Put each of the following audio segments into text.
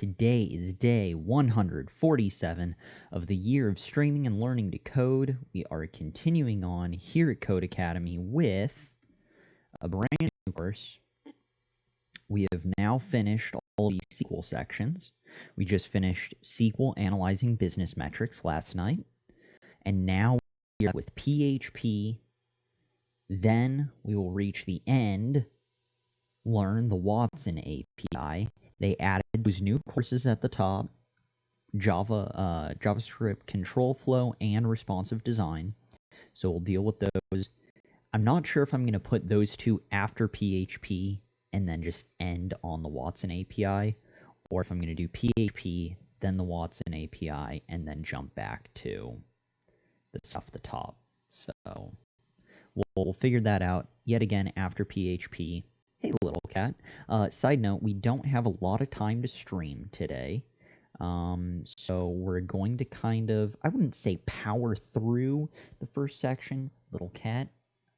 Today is day 147 of the year of streaming and learning to code. We are continuing on here at Code Academy with a brand new course. We have now finished all the SQL sections. We just finished SQL analyzing business metrics last night. And now we're with PHP. Then we will reach the end, learn the Watson API. They added those new courses at the top, JavaScript control flow and responsive design. So we'll deal with those. I'm not sure if I'm going to put those two after PHP and then just end on the Watson API, or if I'm going to do PHP, then the Watson API, and then jump back to the stuff at the top. So we'll figure that out yet again after PHP. Hey, little cat. Side note, we don't have a lot of time to stream today. So we're going to kind of, I wouldn't say power through the first section. Little cat,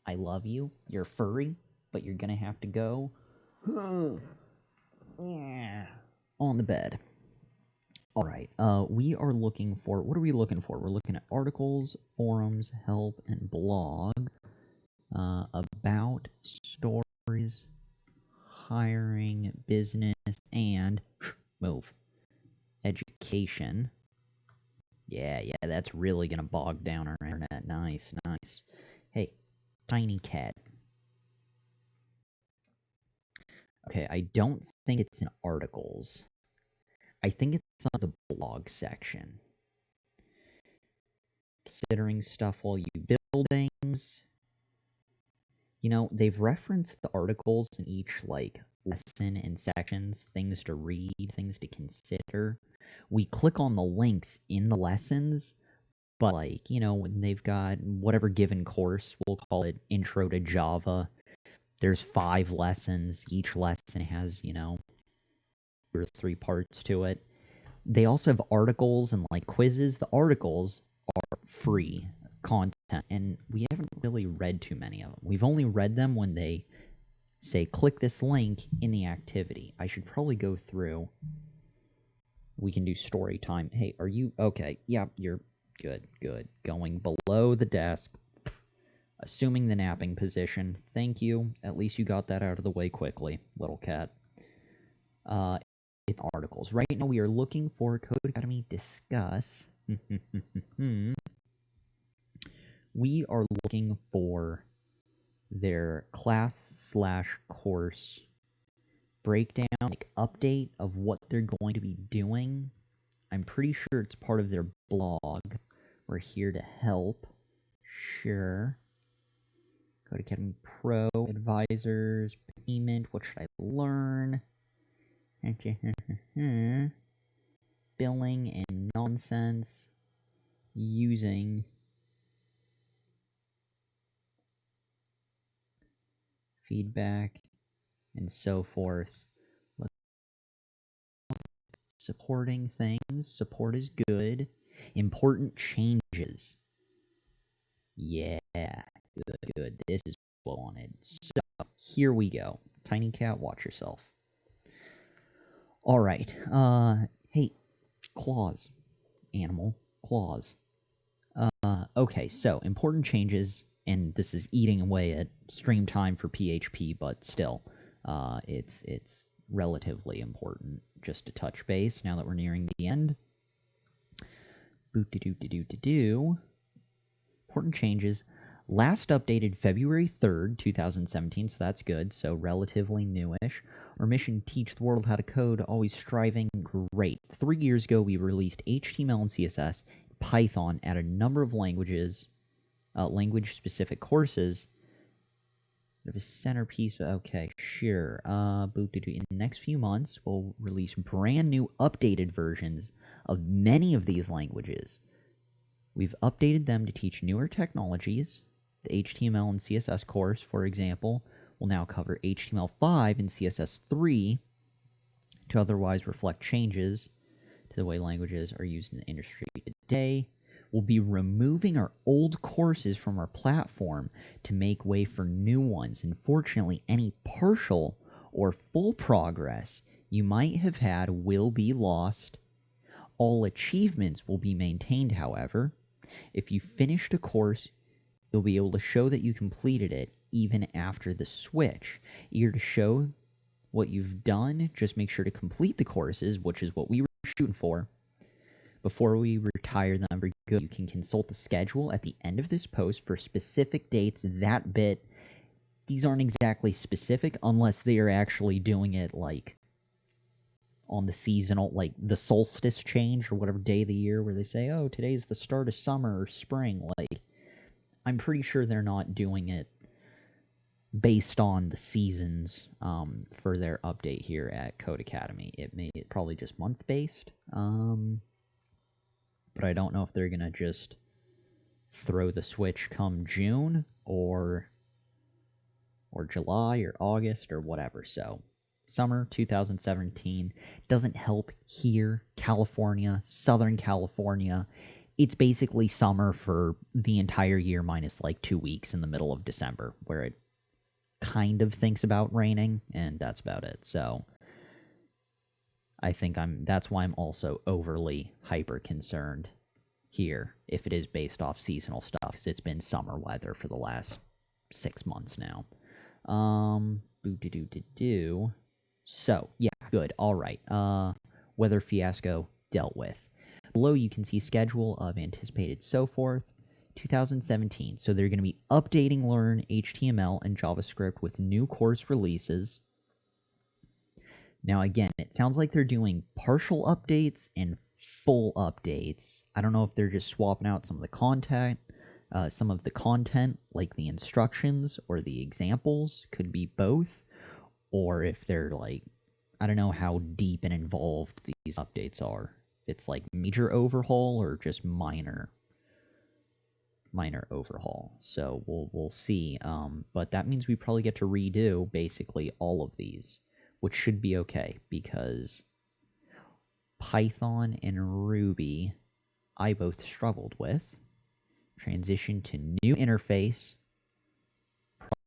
I love you. You're furry, but you're going to have to go on the bed. All right. We are looking for, what are we looking for? We're looking at articles, forums, help, and blog. About, stories, hiring, business, and education. Yeah, that's really gonna bog down our internet. Nice. Hey, tiny cat. Okay, I don't think it's in articles. I think it's on the blog section. Considering stuff while you build things. You know, they've referenced the articles in each, lesson and sections, things to read, things to consider. We click on the links in the lessons, but, when they've got whatever given course, we'll call it Intro to Java, there's 5 lessons. Each lesson has, 2 or 3 parts to it. They also have articles and, quizzes. The articles are free content, and we haven't really read too many of them. We've only read them when they say click this link in the activity. I should probably go through. We can do story time. Hey, are you okay? Yeah, you're good. Going below the desk, assuming the napping position. Thank you. At least you got that out of the way quickly, little cat. It's articles. Right now we are looking for Code Academy Discuss. We are looking for their class/course breakdown, update of what they're going to be doing. I'm pretty sure it's part of their blog. We're here to help. Sure. Code Academy Pro, advisors, payment, what should I learn? Billing and nonsense. Using feedback and so forth. Supporting things. Support is good. Important changes. Yeah, good. This is what I wanted. So, here we go. Tiny cat, watch yourself. All right. Hey, claws. Animal. Claws. Okay, so, important changes. And this is eating away at stream time for PHP, but still, it's relatively important just to touch base now that we're nearing the end. Important changes. Last updated February 3rd, 2017, so that's good, so relatively newish. Our mission, teach the world how to code, always striving, great. 3 years ago, we released HTML and CSS, Python at a number of languages, language-specific courses. There's a centerpiece. Okay, sure. In the next few months, we'll release brand new updated versions of many of these languages. We've updated them to teach newer technologies. The HTML and CSS course, for example, will now cover HTML5 and CSS3 to otherwise reflect changes to the way languages are used in the industry today. We'll be removing our old courses from our platform to make way for new ones. Unfortunately, any partial or full progress you might have had will be lost. All achievements will be maintained, however. If you finished a course, you'll be able to show that you completed it even after the switch. Eager to show what you've done, just make sure to complete the courses, which is what we were shooting for. Before we retire them for good, you can consult the schedule at the end of this post for specific dates. That bit, these aren't exactly specific unless they are actually doing it like on the seasonal, like the solstice change or whatever day of the year where they say, oh, today's the start of summer or spring. Like, I'm pretty sure they're not doing it based on the seasons for their update here at Codecademy. It probably just month-based, but I don't know if they're going to just throw the switch come June or July or August or whatever. So summer 2017 doesn't help here, California, Southern California. It's basically summer for the entire year minus like 2 weeks in the middle of December where it kind of thinks about raining, and that's about it. So I think that's why I'm also overly hyper concerned here if it is based off seasonal stuff, because it's been summer weather for the last 6 months now. So, yeah, good. All right. Weather fiasco dealt with. Below, you can see schedule of anticipated so forth. 2017. So they're going to be updating Learn HTML and JavaScript with new course releases. Now, again, it sounds like they're doing partial updates and full updates. I don't know if they're just swapping out some of the content, like the instructions or the examples, could be both, or if they're like, I don't know how deep and involved these updates are. It's like major overhaul or just minor overhaul. So we'll see. But that means we probably get to redo basically all of these, which should be okay because Python and Ruby I both struggled with. Transition to new interface.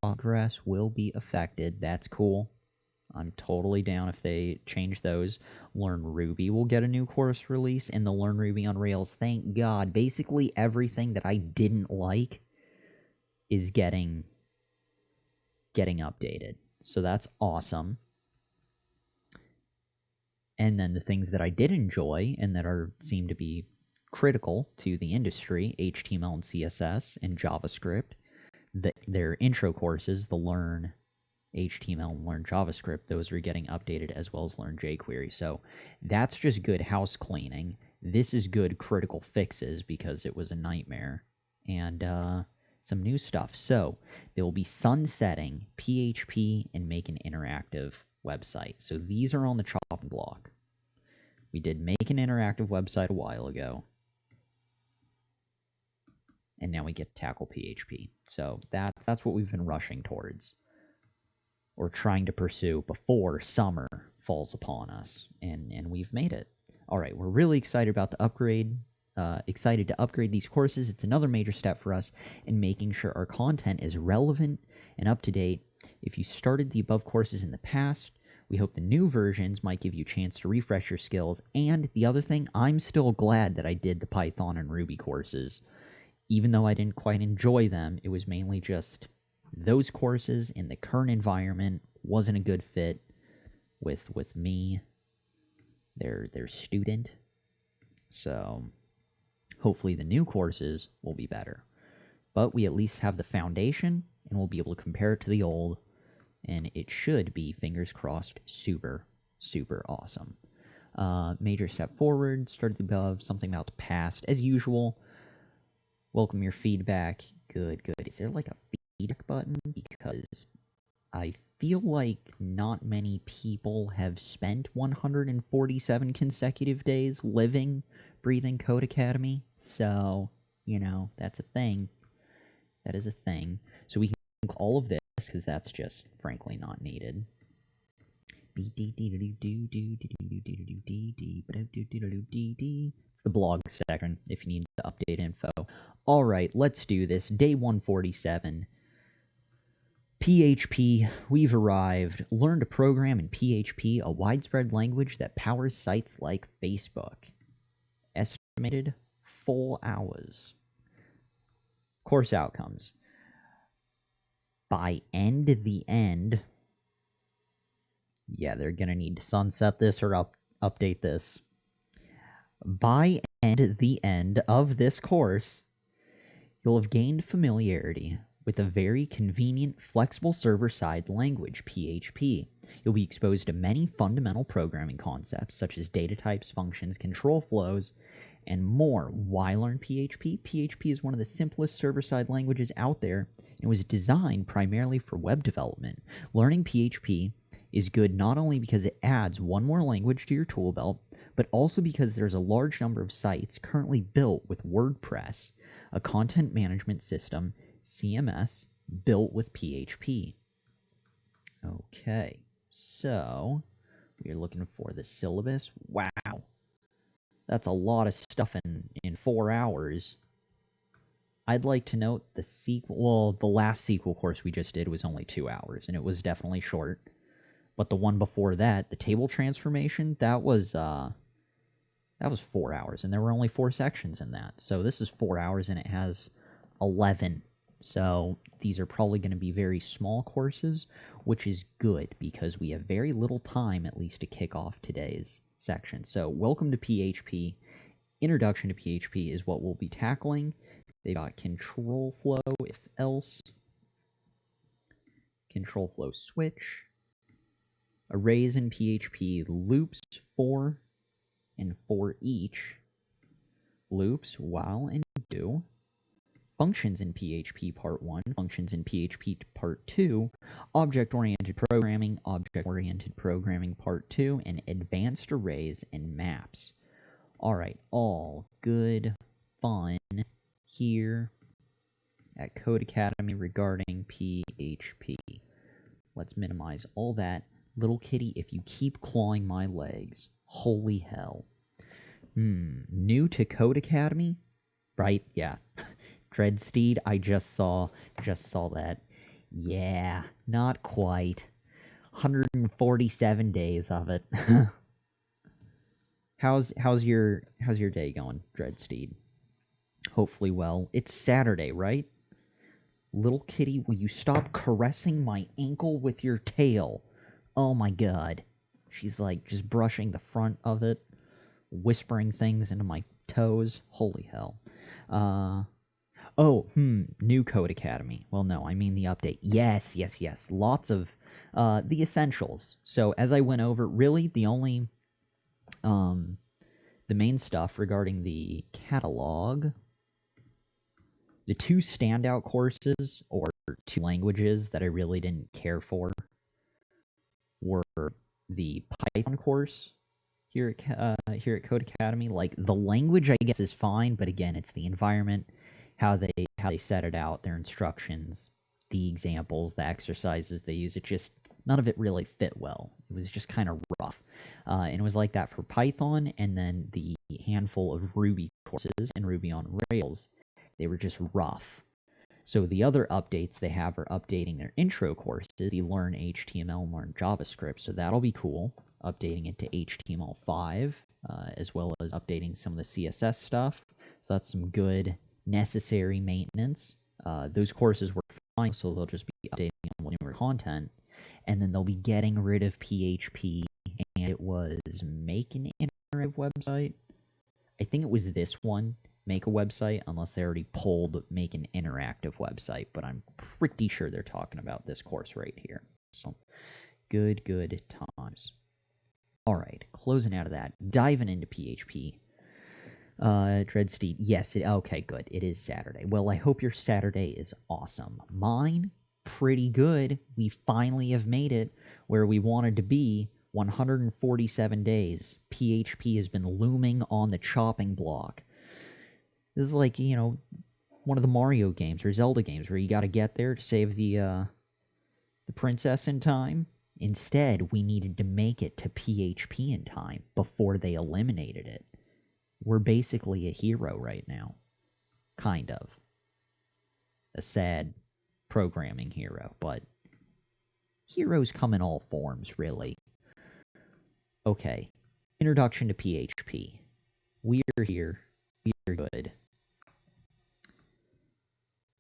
Progress will be affected. That's cool. I'm totally down if they change those. Learn Ruby will get a new course release, and the Learn Ruby on Rails, thank God. Basically everything that I didn't like is getting updated. So that's awesome. And then the things that I did enjoy and that seem to be critical to the industry, HTML and CSS and JavaScript, their intro courses, the Learn HTML and Learn JavaScript, those are getting updated, as well as Learn jQuery. So that's just good house cleaning. This is good critical fixes because it was a nightmare. And some new stuff. So they will be sunsetting PHP and make an interactive website. So these are on the chopping block. We did make an interactive website a while ago. And now we get to tackle PHP. So that's what we've been rushing towards, or trying to pursue before summer falls upon us, and we've made it. All right, we're really excited about the upgrade, excited to upgrade these courses. It's another major step for us in making sure our content is relevant and up to date. If you started the above courses in the past, we hope the new versions might give you a chance to refresh your skills. And the other thing, I'm still glad that I did the Python and Ruby courses. Even though I didn't quite enjoy them, it was mainly just those courses in the current environment wasn't a good fit with me, their student. So hopefully the new courses will be better. But we at least have the foundation, and we'll be able to compare it to the old, and it should be, fingers crossed, super, super awesome. Major step forward, started above, something about the past. As usual, welcome your feedback. Good. Is there like a feedback button? Because I feel like not many people have spent 147 consecutive days living, breathing Codecademy. So, that's a thing. That is a thing. So we can do all of this, because that's just, frankly, not needed. It's the blog section if you need the update info. All right, let's do this. Day 147. PHP, we've arrived. Learn to program in PHP, a widespread language that powers sites like Facebook. Estimated full hours. Course outcomes. By the end, yeah, they're going to need to sunset this or update this. By the end of this course, you'll have gained familiarity with a very convenient, flexible server-side language, PHP. You'll be exposed to many fundamental programming concepts, such as data types, functions, control flows, and more. Why learn PHP? PHP is one of the simplest server-side languages out there, and was designed primarily for web development. Learning PHP is good not only because it adds one more language to your tool belt, but also because there's a large number of sites currently built with WordPress, a content management system, CMS, built with PHP. Okay, so we're looking for the syllabus. Wow, that's a lot of stuff in 4 hours. I'd like to note the the last SQL course we just did was only 2 hours, and it was definitely short. But the one before that, the table transformation, that was 4 hours, and there were only 4 sections in that. So this is 4 hours, and it has 11. So these are probably going to be very small courses, which is good because we have very little time, at least, to kick off today's section. So welcome to PHP. Introduction to PHP is what we'll be tackling. They got control flow, if else, control flow switch, arrays in PHP, loops for and for each, loops, while, and do, functions in PHP Part 1, functions in PHP Part 2, object-oriented programming Part 2, and advanced arrays and maps. Alright, all good fun here at Codecademy regarding PHP. Let's minimize all that. Little kitty, if you keep clawing my legs, holy hell. New to Codecademy? Right, yeah. Dreadsteed, I just saw that. Yeah, not quite. 147 days of it. How's your day going, Dreadsteed? Hopefully well. It's Saturday, right? Little kitty, will you stop caressing my ankle with your tail? Oh my god. She's like just brushing the front of it, whispering things into my toes. Holy hell. New Codecademy. Well, no, I mean the update. Yes. Lots of the essentials. So as I went over, really the only the main stuff regarding the catalog, the 2 standout courses, or 2 languages that I really didn't care for, were the Python course here at Codecademy. Like, the language, I guess, is fine, but again, it's the environment, how they set it out, their instructions, the examples, the exercises they use. It just, none of it really fit well. It was just kind of rough. And it was like that for Python, and then the handful of Ruby courses and Ruby on Rails, they were just rough. So the other updates they have are updating their intro courses, the Learn HTML and Learn JavaScript, so that'll be cool, updating it to HTML5, as well as updating some of the CSS stuff. So that's some good, necessary maintenance. Those courses were fine, so they'll just be updating on newer content, and then they'll be getting rid of PHP, and it was make an interactive website. I think it was this one, make a website, unless they already pulled make an interactive website, but I'm pretty sure they're talking about this course right here. So, good times. Alright, closing out of that, diving into PHP. Dreadsteed, yes, okay, good, it is Saturday. Well, I hope your Saturday is awesome. Mine, pretty good. We finally have made it where we wanted to be. 147 days. PHP has been looming on the chopping block. This is like, one of the Mario games or Zelda games where you got to get there to save the princess in time. Instead, we needed to make it to PHP in time before they eliminated it. We're basically a hero right now. Kind of. A sad programming hero, but Heroes come in all forms, really. Okay, introduction to PHP. We're here. We're good.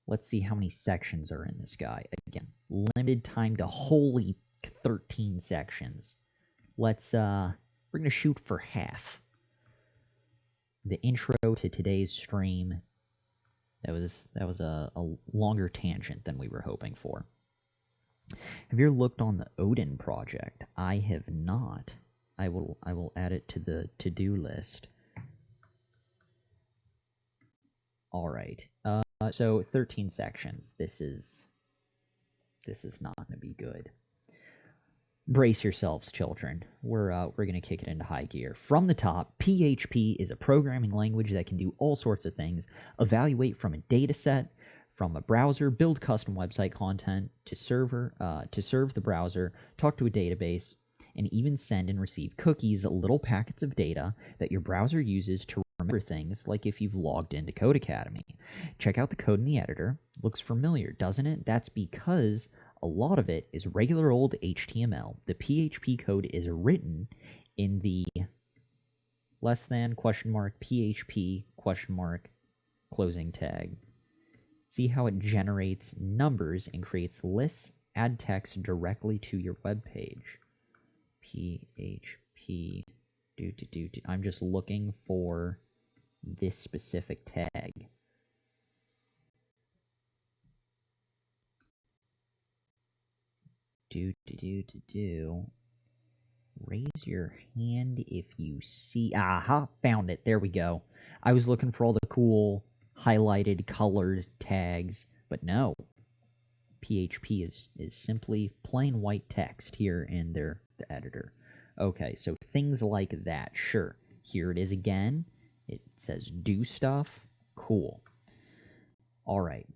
Let's see how many sections are in this guy. Again, limited time to holy 13 sections. Let's, we're going to shoot for half. The intro to today's stream, that was a longer tangent than we were hoping for. Have you ever looked on the Odin project? I have not. I will add it to the to-do list. All right. So 13 sections. This is not going to be good. Brace yourselves, children. We're going to kick it into high gear. From the top, PHP is a programming language that can do all sorts of things. Evaluate from a data set, from a browser, build custom website content to serve the browser, talk to a database, and even send and receive cookies, little packets of data that your browser uses to remember things, like if you've logged into Codecademy. Check out the code in the editor. Looks familiar, doesn't it? That's because a lot of it is regular old HTML. The PHP code is written in the less than $PHP closing tag. See how it generates numbers and creates lists, add text directly to your web page. PHP, I'm just looking for this specific tag. Raise your hand if you see. Aha, found it. There we go. I was looking for all the cool highlighted colored tags, but no. PHP is simply plain white text here in the editor. Okay, so things like that, sure. Here it is again. It says do stuff. Cool. All right.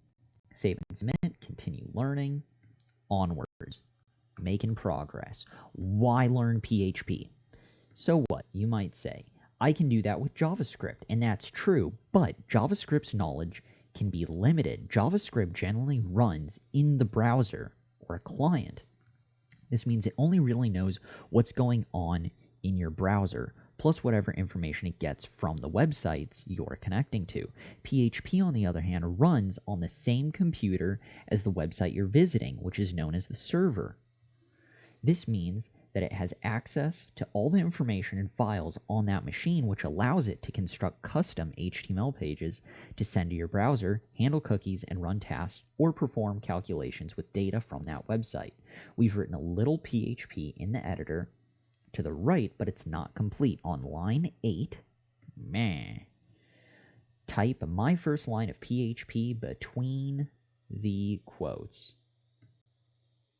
Save and submit. Continue learning. Onwards. Making progress. Why learn PHP? So what, you might say. I can do that with JavaScript, and that's true, but JavaScript's knowledge can be limited. JavaScript generally runs in the browser or a client. This means it only really knows what's going on in your browser, plus whatever information it gets from the websites you're connecting to. PHP, on the other hand, runs on the same computer as the website you're visiting, which is known as the server. This means that it has access to all the information and files on that machine, which allows it to construct custom HTML pages to send to your browser, handle cookies, and run tasks or perform calculations with data from that website. We've written a little PHP in the editor to the right, but it's not complete. On line 8, type my first line of PHP between the quotes.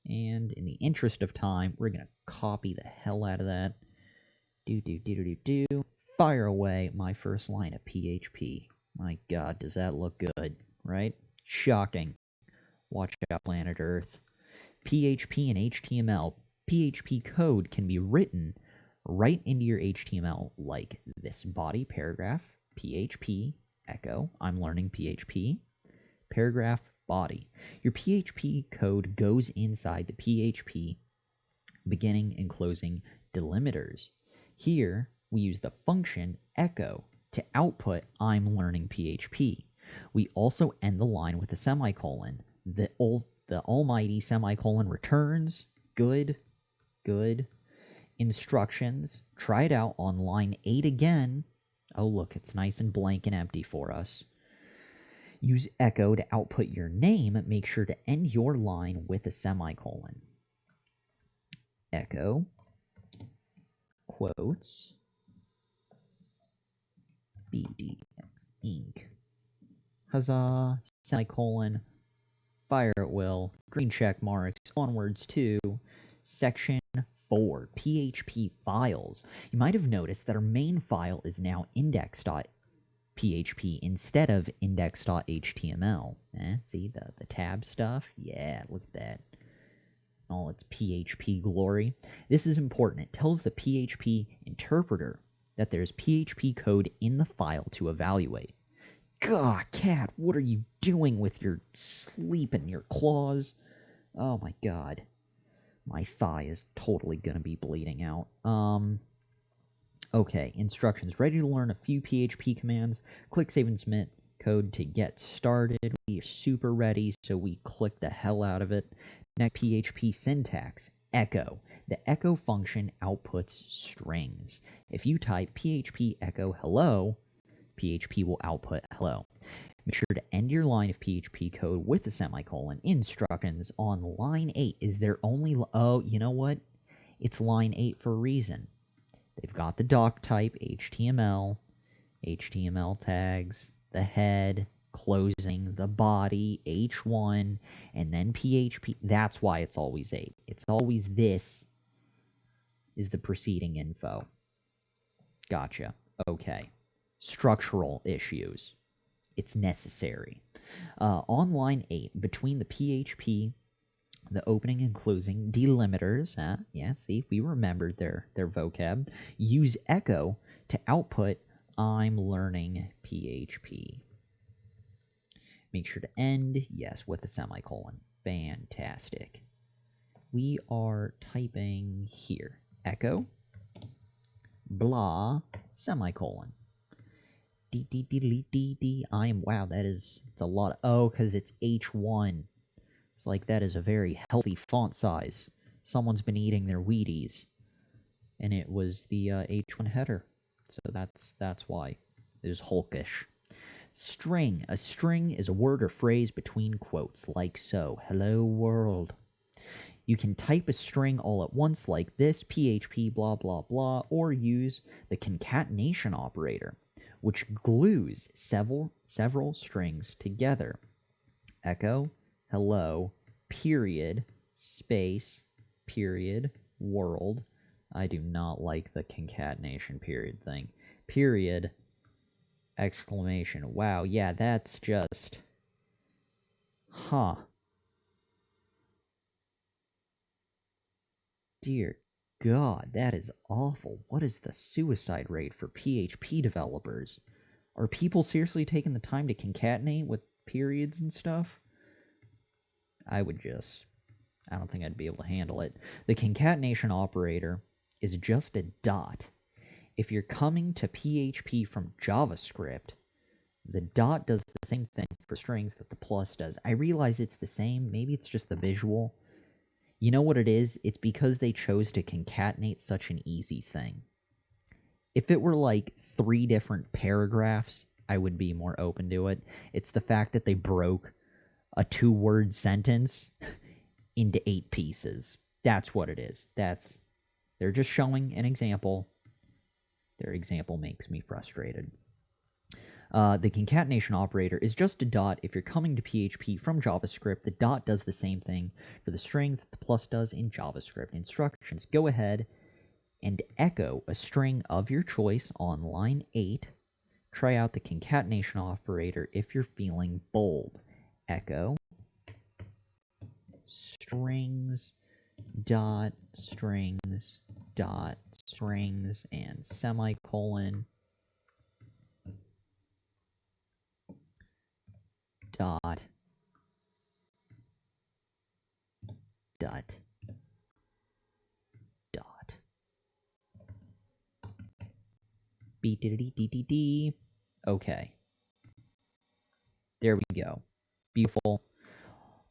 And in the interest of time, we're going to copy the hell out of that. Fire away my first line of PHP. My God, does that look good, right? Shocking. Watch out, planet Earth. PHP and HTML. PHP code can be written right into your HTML like this. Body paragraph, PHP, echo, I'm learning PHP, paragraph, body. Your PHP code goes inside the PHP beginning and closing delimiters. Here, we use the function echo to output I'm learning PHP. We also end the line with a semicolon. The almighty semicolon returns, good. Instructions, try it out on line 8 again. Oh, look, it's nice and blank and empty for us. Use echo to output your name. Make sure to end your line with a semicolon. Echo, quotes, BDX Inc. Huzzah, semicolon, fire at will, green check marks, onwards to section 4, PHP files. You might have noticed that our main file is now index.php instead of index.html. See the tab stuff? Yeah, look at that. All its PHP glory. This is important. It tells the PHP interpreter that there's PHP code in the file to evaluate. God, cat, what are you doing with your sleep and your claws? Oh my God. My thigh is totally going to be bleeding out. Okay, instructions. Ready to learn a few PHP commands? Click Save and Submit code to get started. We are super ready, so we click the hell out of it. Next, PHP syntax. Echo. The echo function outputs strings. If you type PHP echo hello, PHP will output hello. Make sure to end your line of PHP code with a semicolon. Instructions on line 8. Is there only... Oh, you know what? It's line 8 for a reason. They've got the doc type, HTML, HTML tags, the head, closing, the body, H1, and then PHP. That's why it's always 8. It's always this is the preceding info. Gotcha. Okay. Structural issues. It's necessary. On line 8, between the PHP, the opening and closing delimiters, yeah, see, we remembered their vocab, use echo to output I'm learning PHP. Make sure to end, yes, with a semicolon. Fantastic. We are typing here, echo, blah, semicolon. I am, wow, it's a lot. Oh, because it's H1. It's like that is a very healthy font size. Someone's been eating their Wheaties. And it was the H1 header. So that's why. It is hulkish. String. A string is a word or phrase between quotes, like so. Hello world. You can type a string all at once like this, PHP blah blah blah, or use the concatenation operator, which glues several strings together. Echo, hello, period, space, period, world. I do not like the concatenation period thing. Period, exclamation. Wow, yeah, that's just... Huh. Dear God, that is awful. What is the suicide rate for PHP developers? Are people seriously taking the time to concatenate with periods and stuff? I don't think I'd be able to handle it. The concatenation operator is just a dot. If you're coming to PHP from JavaScript, the dot does the same thing for strings that the plus does. I realize it's the same. Maybe it's just the visual. You know what it is? It's because they chose to concatenate such an easy thing. If it were like 3 different paragraphs, I would be more open to it. It's the fact that they broke a 2-word sentence into 8 pieces. That's what it is. They're just showing an example. Their example makes me frustrated. The concatenation operator is just a dot. If you're coming to PHP from JavaScript, the dot does the same thing for the strings that the plus does in JavaScript. Instructions. Go ahead and echo a string of your choice on line 8. Try out the concatenation operator if you're feeling bold. Echo strings dot strings dot strings and semicolon dot dot dot. B-d-d-d-d-d. Okay. There we go. Beautiful.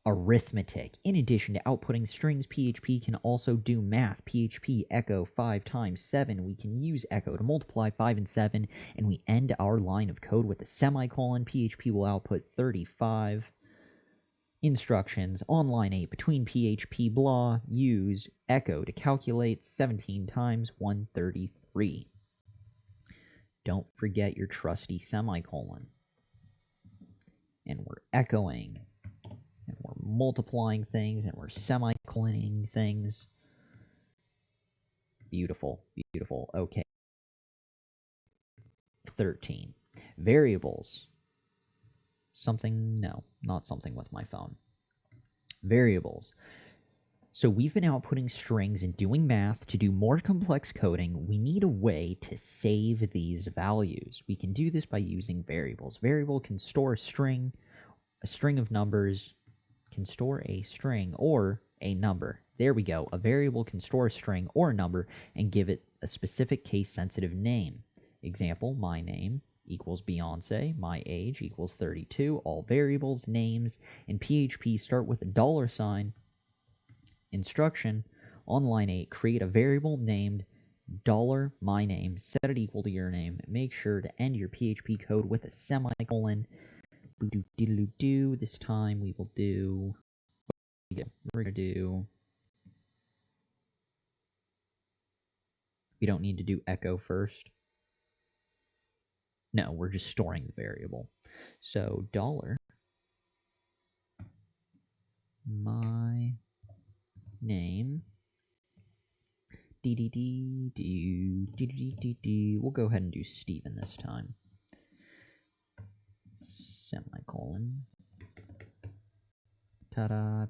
Arithmetic. In addition to outputting strings, PHP can also do math. PHP echo 5 times 7. We can use echo to multiply 5 and 7, and we end our line of code with a semicolon. PHP will output 35. Instructions on line 8. Between PHP blah, use echo to calculate 17 times 133. Don't forget your trusty semicolon. And we're echoing. And we're multiplying things, and we're semicoloning things. Beautiful, beautiful. Okay. 13. Variables. No, not something with my phone. Variables. So we've been outputting strings and doing math. To do more complex coding, we need a way to save these values. We can do this by using variables. Variable can store a string of numbers, can store a string or a number. There we go. A variable can store a string or a number and give it a specific case-sensitive name. Example, my name equals Beyonce, my age equals 32. All variables, names, in PHP start with a $sign. Instruction on line 8, create a variable named $myname, set it equal to your name. Make sure to end your PHP code with a semicolon. This time we will do, we're going to do, we don't need to do echo first. No, we're just storing the variable. So $my name. We'll go ahead and do Steven this time. Semicolon. Ta-da.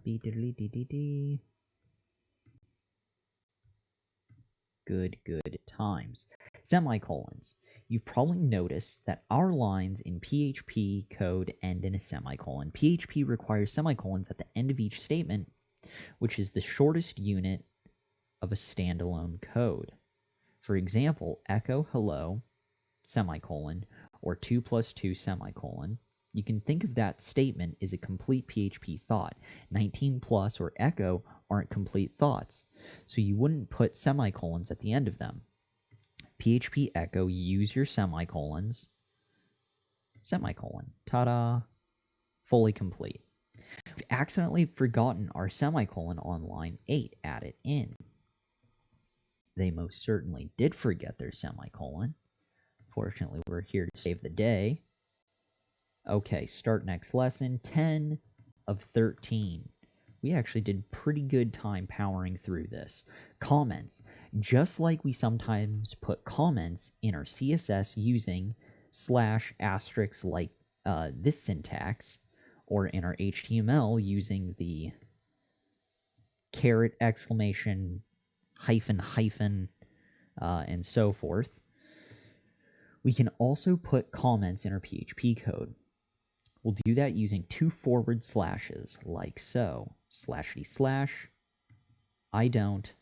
Good times. Semicolons. You've probably noticed that our lines in PHP code end in a semicolon. PHP requires semicolons at the end of each statement, which is the shortest unit of a standalone code. For example, echo hello, semicolon, or 2 + 2, semicolon. You can think of that statement as a complete PHP thought. 19 plus or echo aren't complete thoughts, so you wouldn't put semicolons at the end of them. PHP echo, use your semicolons. Semicolon. Ta-da! Fully complete. We've accidentally forgotten our semicolon on line 8. Add it in. They most certainly did forget their semicolon. Fortunately, we're here to save the day. Okay, start next lesson. 10 of 13. We actually did pretty good time powering through this. Comments. Just like we sometimes put comments in our CSS using / like this syntax, or in our HTML using the caret, exclamation, hyphen, and so forth. We can also put comments in our PHP code. We'll do that using 2 forward slashes, like so. // I don't,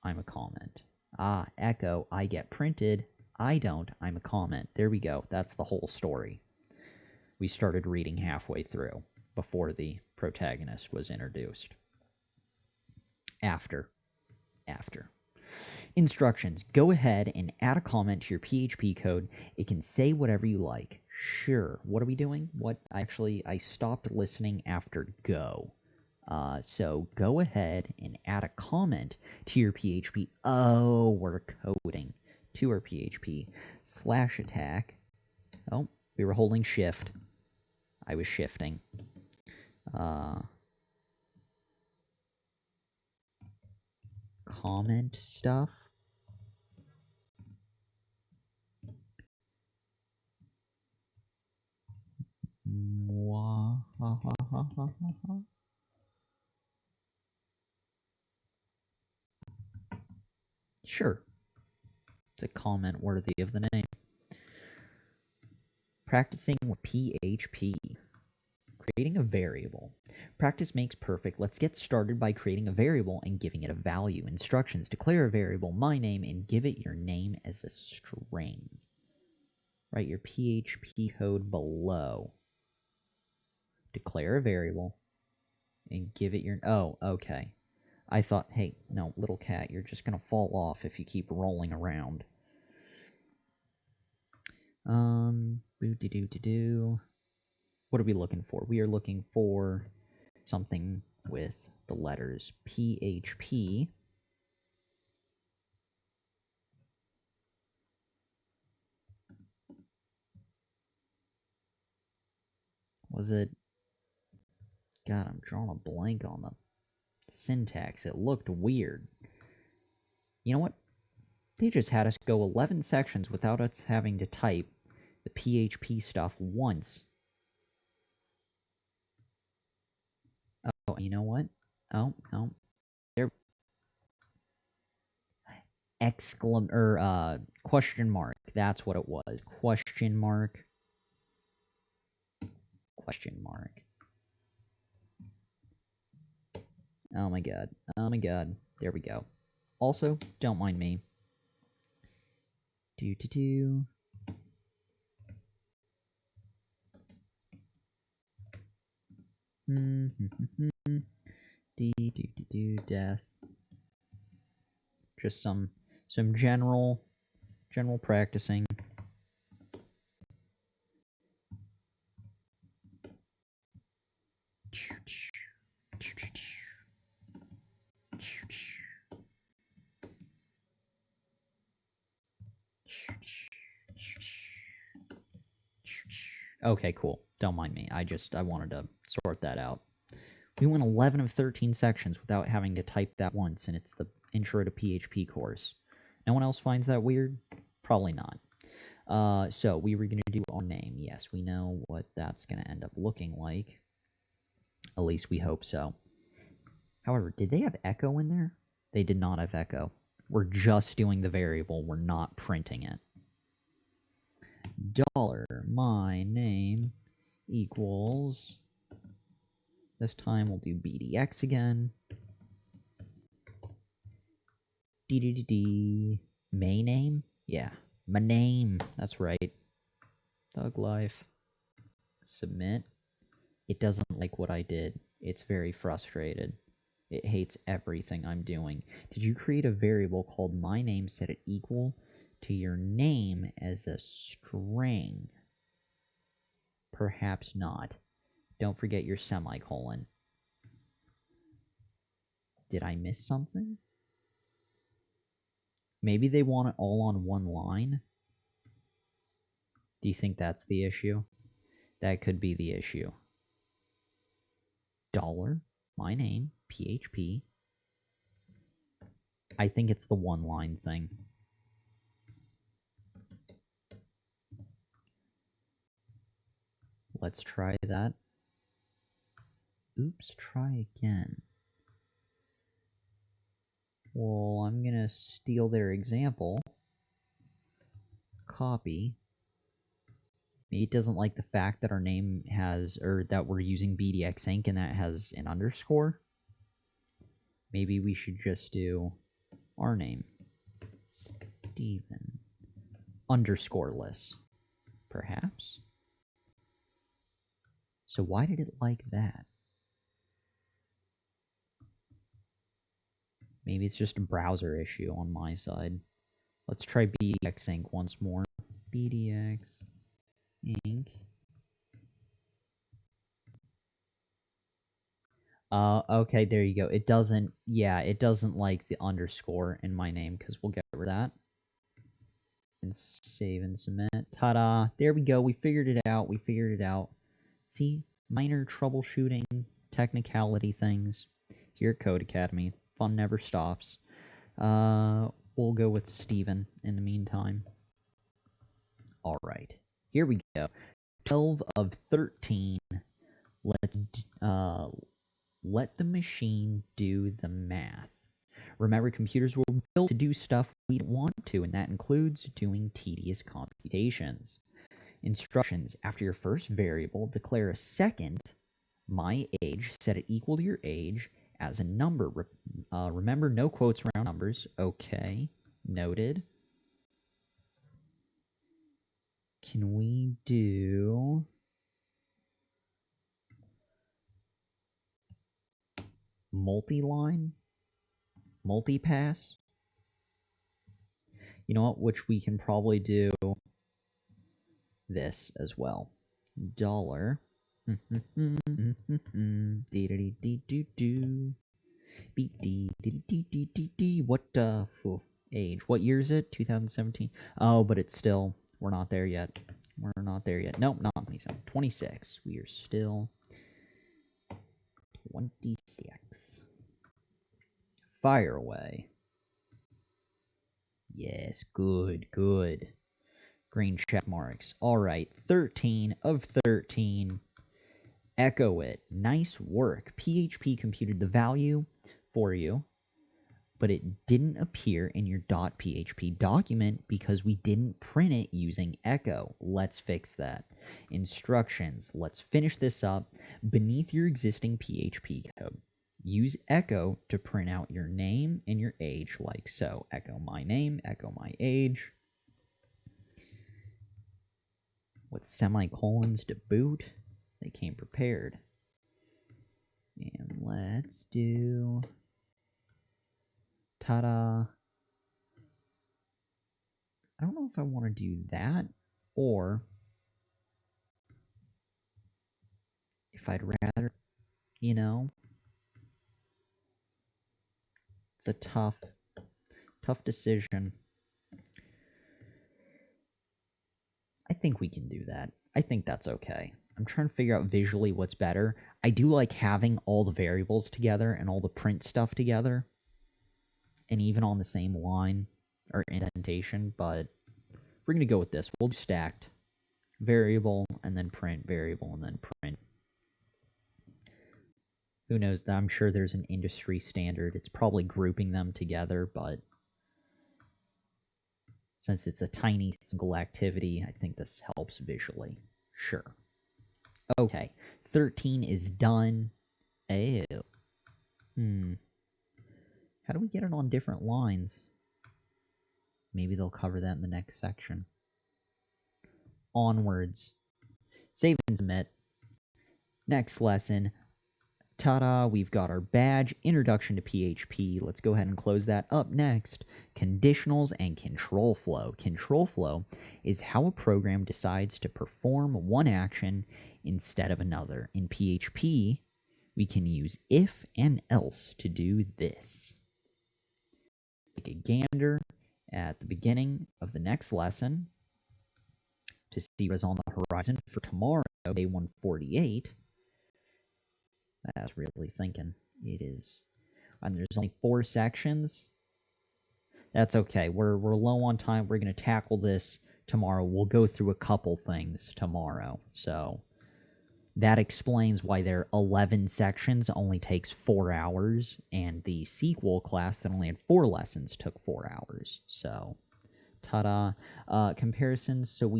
I'm a comment. Echo, I get printed. I don't, I'm a comment. There we go. That's the whole story. We started reading halfway through before the protagonist was introduced. After. Instructions. Go ahead and add a comment to your PHP code. It can say whatever you like. Sure. What are we doing? I stopped listening after go. So go ahead and add a comment to your PHP. Oh, we're coding to our PHP. /attack. Oh, we were holding shift. I was shifting. Comment stuff. Sure. It's a comment worthy of the name. Practicing with PHP. Creating a variable. Practice makes perfect. Let's get started by creating a variable and giving it a value. Instructions. Declare a variable, my name, and give it your name as a string. Write your PHP code below. Declare a variable and give it your... Oh, okay. I thought, hey, no, little cat, you're just going to fall off if you keep rolling around. What are we looking for? We are looking for something with the letters PHP. Was it... God, I'm drawing a blank on the syntax. It looked weird. You know what? They just had us go 11 sections without us having to type the PHP stuff once. Oh, you know what? Oh, no. There. Question mark. That's what it was. Question mark. Question mark. Oh my god. Oh my god. There we go. Also, don't mind me. Do. Death. Just some general practicing. Okay, cool. Don't mind me. I wanted to sort that out. We went 11 of 13 sections without having to type that once, and it's the Intro to PHP course. No one else finds that weird? Probably not. So we were going to do our name. Yes, we know what that's going to end up looking like. At least we hope so. However, did they have echo in there? They did not have echo. We're just doing the variable. We're not printing it. $my name equals... This time we'll do BDX again. May name? Yeah. My name. That's right. Thug life. Submit. It doesn't like what I did. It's very frustrated. It hates everything I'm doing. Did you create a variable called my name, set it equal to your name as a string? Perhaps not. Don't forget your semicolon. Did I miss something? Maybe they want it all on one line? Do you think that's the issue? That could be the issue. My name, PHP. I think it's the one line thing. Let's try that. Oops, try again. Well, I'm going to steal their example. Copy. Maybe it doesn't like the fact that our name has, or that we're using BDX Inc. and that has an underscore. Maybe we should just do our name. Steven. Underscoreless. Perhaps? So why did it like that? Maybe it's just a browser issue on my side. Let's try BDX Inc. once more. BDX Inc. Okay, there you go. It doesn't like the underscore in my name, because we'll get rid of that. And save and submit. Ta-da! There we go. We figured it out. See? Minor troubleshooting, technicality things here at Codecademy. Fun never stops. We'll go with Steven in the meantime. Alright. Here we go. 12 of 13. Let the machine do the math. Remember, computers were built to do stuff we don't want to, and that includes doing tedious computations. Instructions. After your first variable, declare a second, my age, set it equal to your age as a number. Remember, no quotes around numbers. Okay, noted. Can we do... multi-line? Multi-pass? You know what? Which we can probably do this as well. $. What age? What year is it? 2017. Oh, but it's still, we're not there yet. Nope, not 27. 26. We are still 26. Fire away. Yes, good. Green check marks. Alright, 13 of 13. Echo it. Nice work. PHP computed the value for you, but it didn't appear in your .php document because we didn't print it using echo. Let's fix that. Instructions. Let's finish this up. Beneath your existing PHP code, use echo to print out your name and your age, like so. Echo my name, echo my age. With semicolons to boot, they came prepared. And let's do, ta-da. I don't know if I want to do that, or if I'd rather, you know, it's a tough decision. I think we can do that. I think that's okay. I'm trying to figure out visually what's better. I do like having all the variables together and all the print stuff together, and even on the same line or indentation, but we're going to go with this. We'll do stacked variable and then print, variable and then print. Who knows? I'm sure there's an industry standard. It's probably grouping them together, but since it's a tiny single activity, I think this helps visually. Sure. Okay, 13 is done. Ew. How do we get it on different lines? Maybe they'll cover that in the next section. Onwards. Save and submit. Next lesson. Ta-da, we've got our badge, Introduction to PHP. Let's go ahead and close that up next. Conditionals and control flow. Control flow is how a program decides to perform one action instead of another. In PHP, we can use if and else to do this. Take a gander at the beginning of the next lesson to see what is on the horizon for tomorrow, day 148. I was really thinking it is. And there's only 4 sections. That's okay. We're low on time. We're going to tackle this tomorrow. We'll go through a couple things tomorrow. So that explains why their 11 sections only takes 4 hours, and the sequel class that only had 4 lessons took 4 hours. So, ta-da. Comparisons. So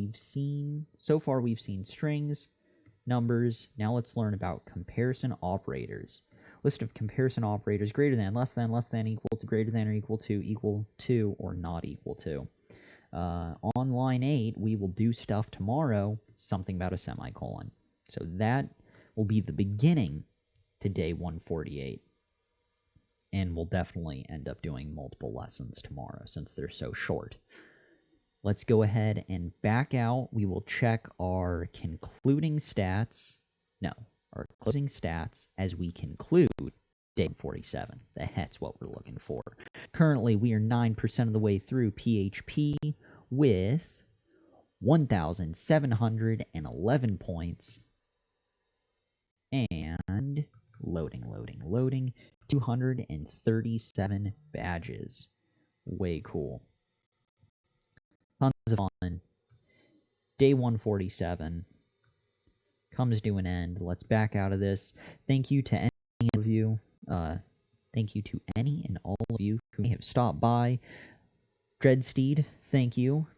far we've seen strings, numbers. Now let's learn about comparison operators. List of comparison operators: greater than, less than, equal to, greater than or equal to, or not equal to. On line 8, we will do stuff tomorrow, something about a semicolon. So that will be the beginning to day 148. And we'll definitely end up doing multiple lessons tomorrow since they're so short. Let's go ahead and back out. We will check our concluding stats. No, our closing stats as we conclude day 47. That's what we're looking for. Currently, we are 9% of the way through PHP with 1,711 points. And loading, 237 badges. Way cool. Tons of fun. Day 147 comes to an end. Let's back out of this. Thank you to any of you. Thank you to any and all of you who may have stopped by. Dreadsteed, thank you.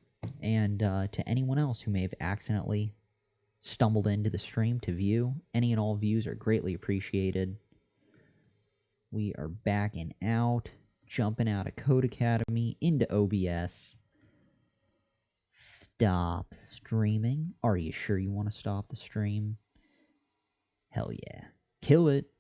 And to anyone else who may have accidentally stumbled into the stream to view. Any and all views are greatly appreciated. We are backing out, jumping out of Codecademy into OBS. Stop streaming. Are you sure you want to stop the stream? Hell yeah. Kill it.